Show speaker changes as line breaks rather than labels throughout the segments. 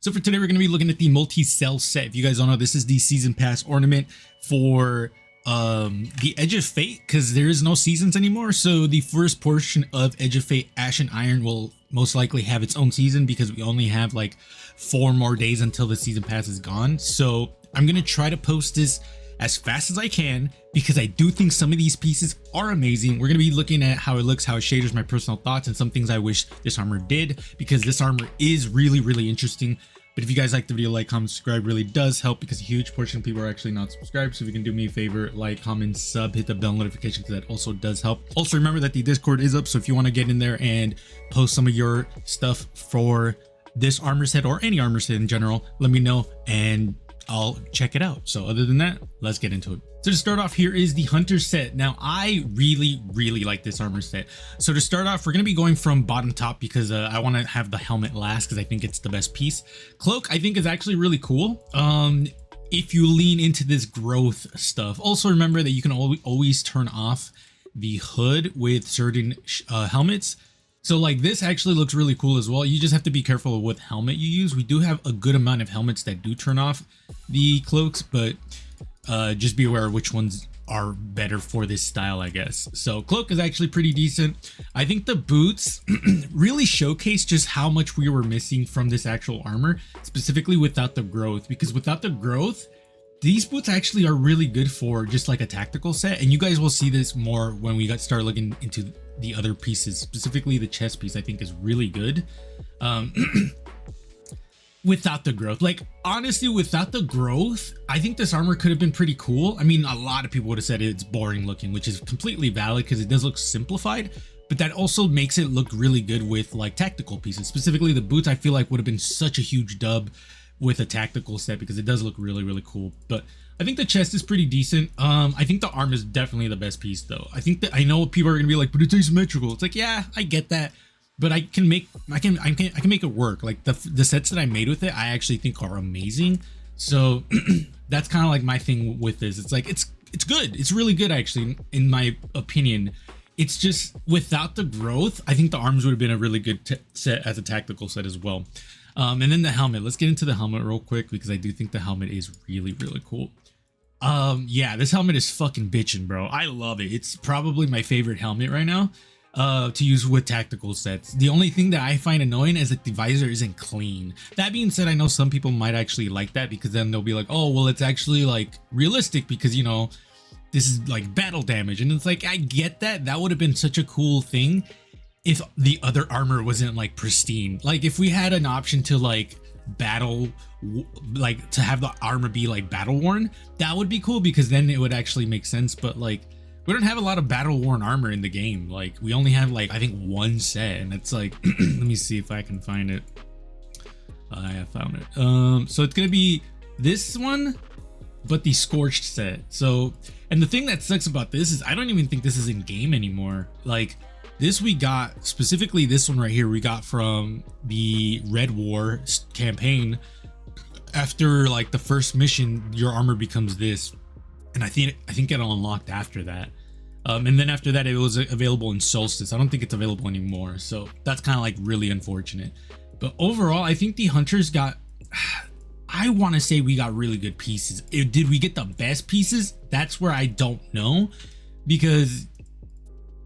So for today, we're going to be looking at the Multicell set. If you guys don't know, this is the season pass ornament for the Edge of Fate, because there is no seasons anymore. So the first portion of Edge of Fate Ash and Iron will most likely have its own season, because we only have like 4 more days until the season pass is gone. So I'm going to try to post this as fast as I can, because I do think some of these pieces are amazing. We're going to be looking at how it looks, how it shaders, my personal thoughts, and some things I wish this armor did, because this armor is really interesting. But if you guys like the video, like, comment, subscribe really does help, because a huge portion of people are actually not subscribed. So if you can do me a favor, like, comment, sub, hit the bell notification, because that also does help. Also remember that the Discord is up, so if you want to get in there and post some of your stuff for this armor set or any armor set in general, let me know and I'll check it out. So other than that, let's get into it. So to start off, here is the Hunter set. Now I really like this armor set. So to start off, we're going to be going from bottom top, because I want to have the helmet last, because I think it's the best piece. Cloak I think is actually really cool if you lean into this growth stuff. Also remember that you can always turn off the hood with certain helmets. So like this actually looks really cool as well. You just have to be careful of what helmet you use. We do have a good amount of helmets that do turn off the cloaks, but just be aware of which ones are better for this style, I guess. So cloak is actually pretty decent. I think the boots really showcase just how much we were missing from this actual armor, specifically without the growth, because without the growth, these boots actually are really good for just like a tactical set. And you guys will see this more when we start looking into the other pieces. Specifically the chest piece I think is really good without the growth. Like honestly, without the growth, I think this armor could have been pretty cool. I mean, a lot of people would have said it's boring looking, which is completely valid, because it does look simplified, but that also makes it look really good with like tactical pieces. Specifically the boots I feel like would have been such a huge dub with a tactical set, because it does look really cool. But I think the chest is pretty decent. I think the arm is definitely the best piece though. I think that I know people are gonna be like, but it's asymmetrical. It's like, yeah, I get that, but I can make it work. Like the sets that I made with it, I actually think are amazing. So that's kind of like my thing with this. It's like it's good. It's really good actually, in my opinion. It's just without the growth, I think the arms would have been a really good set as a tactical set as well. And then the helmet. Let's get into the helmet real quick, because I do think the helmet is really cool. Yeah, this helmet is fucking bitchin', bro. I love it. It's probably my favorite helmet right now to use with tactical sets. The only thing that I find annoying is that the visor isn't clean. That being said, I know some people might actually like that, because then they'll be like, oh well, it's actually like realistic, because you know this is like battle damage. And it's like, I get that. That would have been such a cool thing if the other armor wasn't like pristine. Like if we had an option to like battle, like to have the armor be like battle worn, that would be cool, because then it would actually make sense. But like we don't have a lot of battle worn armor in the game. Like we only have like I think 1 set, and it's like let me see if I can find it. I found it. So it's gonna be this one, but the scorched set. So, and the thing that sucks about this is I don't even think this is in game anymore. Like this we got, specifically this one right here, we got from the Red War campaign. After like the first mission, your armor becomes this, and I think it unlocked after that. And then after that, it was available in Solstice. I don't think it's available anymore, so that's kind of like really unfortunate. But overall, I think the Hunters got, I want to say we got really good pieces. Did we get the best pieces? That's where I don't know, because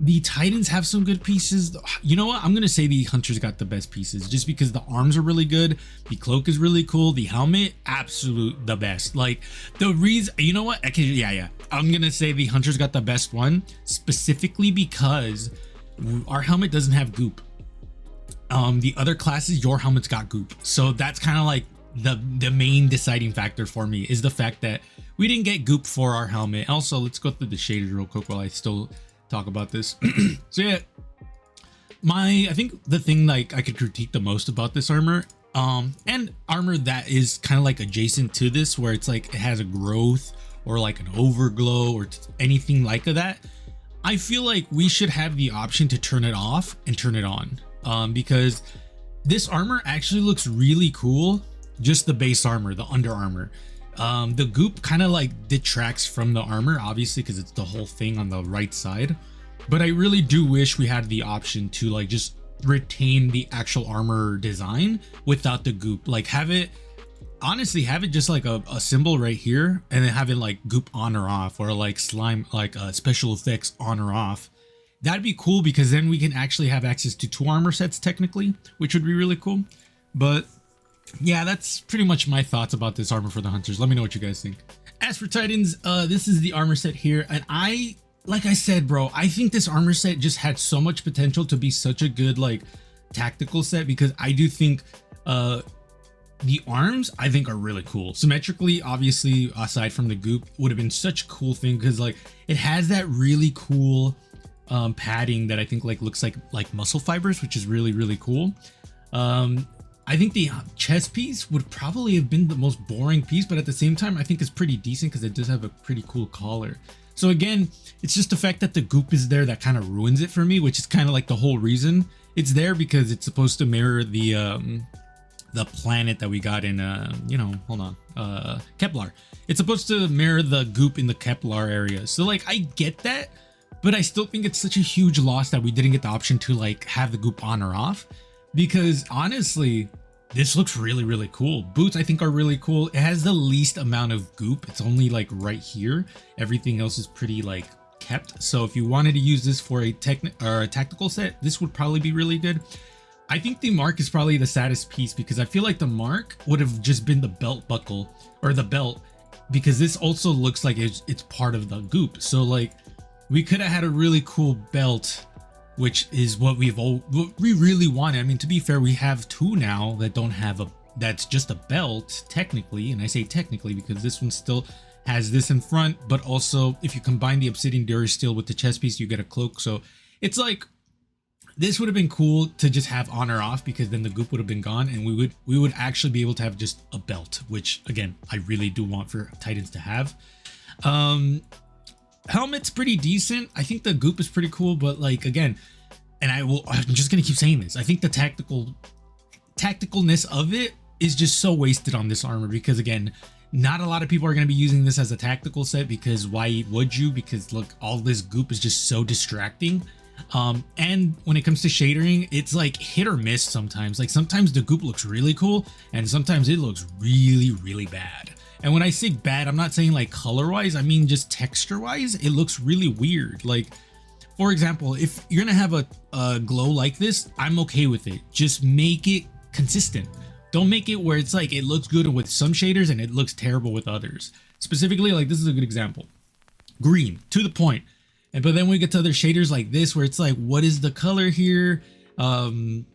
the Titans have some good pieces. You know what? I'm going to say the Hunters got the best pieces, just because the arms are really good. The cloak is really cool. The helmet, absolute the best. Like the reason, you know what? Yeah. I'm going to say the Hunters got the best one, specifically because our helmet doesn't have goop. The other classes, your helmet's got goop. So that's kind of like the main deciding factor for me, is the fact that we didn't get goop for our helmet. Also, let's go through the shaders real quick while I still talk about this. So yeah, I think the thing like I could critique the most about this armor, and armor that is kind of like adjacent to this, where it's like it has a growth or like an overglow or anything like that, I feel like we should have the option to turn it off and turn it on, because this armor actually looks really cool. Just the base armor, the under armor. The goop kind of like detracts from the armor, obviously, because it's the whole thing on the right side. But I really do wish we had the option to like just retain the actual armor design without the goop. Like have it, honestly, have it just like a symbol right here, and then have it like goop on or off, or like slime, like special effects on or off. That'd be cool, because then we can actually have access to 2 armor sets technically, which would be really cool. But yeah, that's pretty much my thoughts about this armor for the hunters. Let me know what you guys think. As for Titans, this is the armor set here, and like I said, bro, I think this armor set just had so much potential to be such a good like tactical set, because I do think the arms I think are really cool. Symmetrically, obviously, aside from the goop, would have been such a cool thing, because like it has that really cool padding that I think like looks like muscle fibers, which is really cool. I think the chest piece would probably have been the most boring piece, but at the same time I think it's pretty decent because it does have a pretty cool collar. So again, it's just the fact that the goop is there that kind of ruins it for me, which is kind of like the whole reason it's there, because it's supposed to mirror the planet that we got in you know, hold on, Kepler. It's supposed to mirror the goop in the Kepler area. So like I get that, but I still think it's such a huge loss that we didn't get the option to like have the goop on or off, because honestly this looks really cool. Boots I think are really cool. It has the least amount of goop. It's only like right here. Everything else is pretty like kept. So if you wanted to use this for a tactical set, this would probably be really good. I think the mark is probably the saddest piece, because I feel like the mark would have just been the belt buckle or the belt, because this also looks like it's part of the goop. So like we could have had a really cool belt, which is what we really wanted. I mean, to be fair, we have 2 now that don't have that's just a belt technically, and I say technically because this one still has this in front, but also if you combine the obsidian durasteel with the chest piece, you get a cloak. So it's like this would have been cool to just have on or off, because then the goop would have been gone, and we would actually be able to have just a belt, which again I really do want for Titans to have. Helmet's pretty decent. I think the goop is pretty cool, but like again, and I'm just gonna keep saying this, I think the tacticalness of it is just so wasted on this armor, because again, not a lot of people are going to be using this as a tactical set, because why would you? Because look, all this goop is just so distracting. And when it comes to shadering, it's like hit or miss sometimes. Like sometimes the goop looks really cool, and sometimes it looks really bad. And when I say bad, I'm not saying like color wise, I mean just texture wise, it looks really weird. Like for example, if you're gonna have a glow like this, I'm okay with it. Just make it consistent. Don't make it where it's like it looks good with some shaders and it looks terrible with others. Specifically, like this is a good example. Green, to the point. But then we get to other shaders like this where it's like, what is the color here? Weird.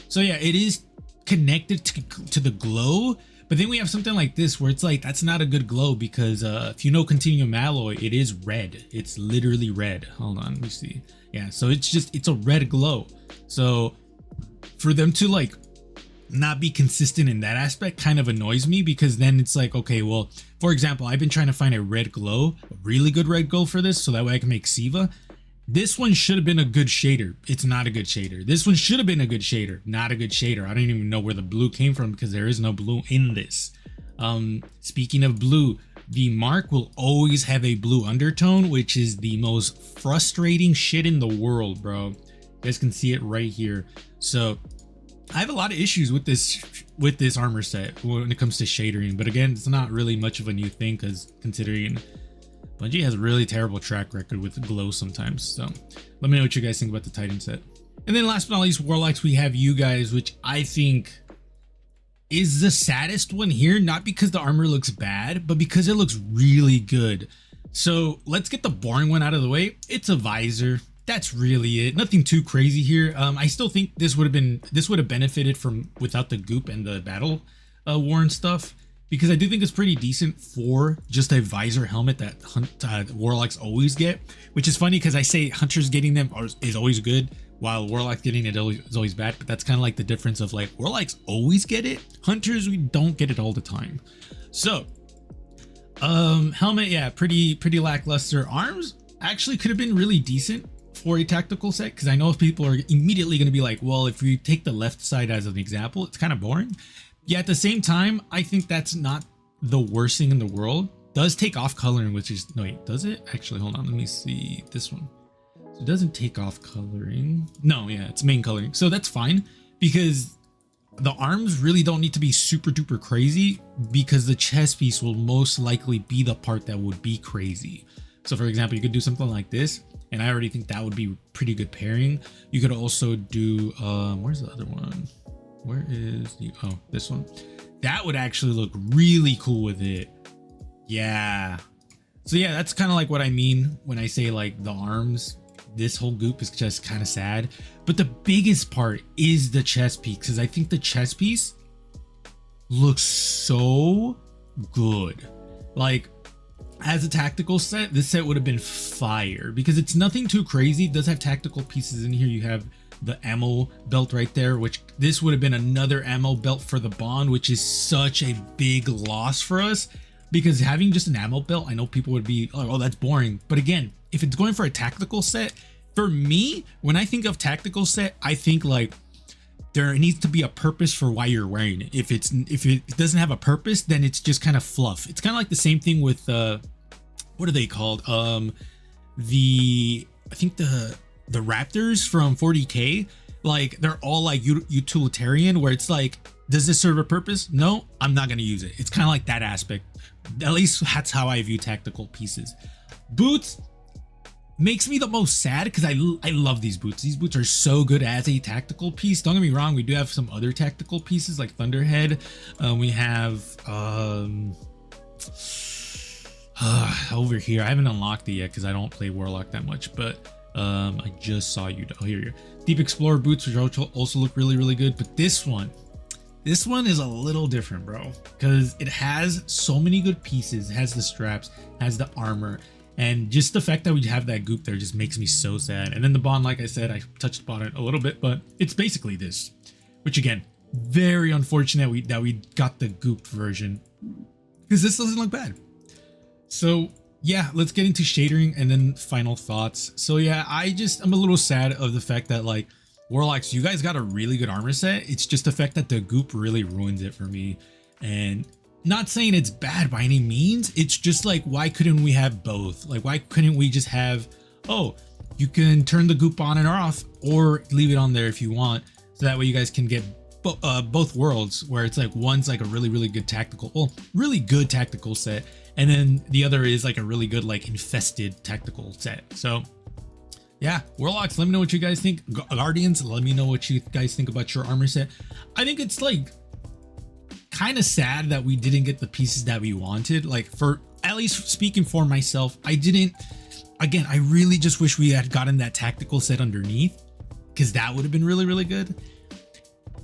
So yeah, it is connected to the glow, but then we have something like this where it's like that's not a good glow, because if you know Continuum Alloy, it is red. It's literally red. Hold on, let me see. Yeah, so it's a red glow. So for them to like not be consistent in that aspect kind of annoys me, because then it's like, okay, well, for example, I've been trying to find a red glow, a really good red glow for this, so that way I can make Siva. This one should have been a good shader. It's not a good shader. This one should have been a good shader. Not a good shader. I don't even know where the blue came from, because there is no blue in this. Speaking of blue, the mark will always have a blue undertone, which is the most frustrating shit in the world, bro. You guys can see it right here. So I have a lot of issues with this armor set when it comes to shadering, but again, it's not really much of a new thing, because considering Bungie has a really terrible track record with glow sometimes. So let me know what you guys think about the Titan set. And then last but not least, Warlocks, we have you guys, which I think is the saddest one here, not because the armor looks bad, but because it looks really good. So let's get the boring one out of the way. It's a visor. That's really it. Nothing too crazy here. I still think this would have benefited from without the goop and the battle worn stuff, because I do think it's pretty decent for just a visor helmet that Warlocks always get, which is funny because I say Hunters getting them is always good, while Warlocks getting it is always bad. But that's kind of like the difference of like Warlocks always get it, Hunters we don't get it all the time. So helmet, yeah, pretty lackluster. Arms actually could have been really decent for a tactical set, because I know people are immediately going to be like, well, if you take the left side as an example, it's kind of boring. Yeah, at the same time, I think that's not the worst thing in the world. does take off coloring, which is, no wait, does it? Actually, hold on, let me see this one. So it doesn't take off coloring. No, yeah, it's main coloring. So that's fine because the arms really don't need to be super duper crazy because the chest piece will most likely be the part that would be crazy. So for example, you could do something like this, and I already think that would be pretty good pairing. You could also do, where's the other one? Where is the, oh, this one. That would actually look really cool with it. Yeah. So yeah, that's kind of like what I mean when I say like the arms. This whole goop is just kind of sad. But the biggest part is the chest piece, because I think the chest piece looks so good. Like, as a tactical set, this set would have been fire because it's nothing too crazy. It does have tactical pieces in here. You have the ammo belt right there, which this would have been another ammo belt for the Bond, which is such a big loss for us because having just an ammo belt, I know people would be, oh, that's boring. But again, if it's going for a tactical set, for me, when I think of tactical set, I think like there needs to be a purpose for why you're wearing it. If it doesn't have a purpose, then it's just kind of fluff. It's kind of like the same thing with what are they called? I think the Raptors from 40K, like they're all like utilitarian, where it's like, does this serve a purpose? No, I'm not gonna use it. It's kind of like that aspect. At least that's how I view tactical pieces. Boots makes me the most sad because I love these boots. These boots are so good as a tactical piece. Don't get me wrong, we do have some other tactical pieces like Thunderhead. We have over here, I haven't unlocked it yet because I don't play Warlock that much, but I just saw you. Oh, here you go. Deep Explorer boots, which also look really, really good. But this one is a little different, bro, because it has so many good pieces. It has the straps, has the armor, and just the fact that we have that goop there just makes me so sad. And then the Bond, like I said, I touched upon it a little bit, but it's basically this, which again, very unfortunate that we got the gooped version because this doesn't look bad. So yeah, let's get into shadering and then final thoughts. So yeah, I'm a little sad of the fact that like Warlocks, you guys got a really good armor set. It's just the fact that the goop really ruins it for me. And not saying it's bad by any means. It's just like, why couldn't we have both? Like, why couldn't we just have, oh, you can turn the goop on and off or leave it on there if you want. So that way you guys can get both worlds, where it's like one's like a really, really good tactical, well, really good tactical set. And then the other is like a really good, like infested tactical set. So yeah, Warlocks, let me know what you guys think. Guardians, let me know what you guys think about your armor set. I think it's like kind of sad that we didn't get the pieces that we wanted. Like, for at least speaking for myself, I really just wish we had gotten that tactical set underneath, because that would have been really, really good.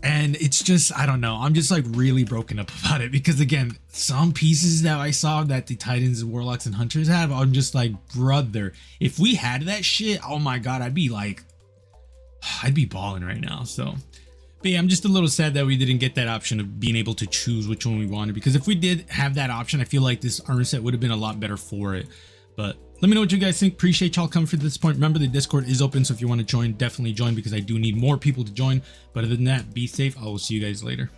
And it's just, I don't know, I'm just like really broken up about it, because again, some pieces that I saw that the Titans, Warlocks, and Hunters have, I'm just like, brother, if we had that shit, oh my god, I'd be balling right now. So, but yeah, I'm just a little sad that we didn't get that option of being able to choose which one we wanted, because if we did have that option, I feel like this armor set would have been a lot better for it. But let me know what you guys think. Appreciate y'all coming for this point. Remember, the Discord is open, so if you want to join, definitely join, because I do need more people to join. But other than that, be safe. I will see you guys later.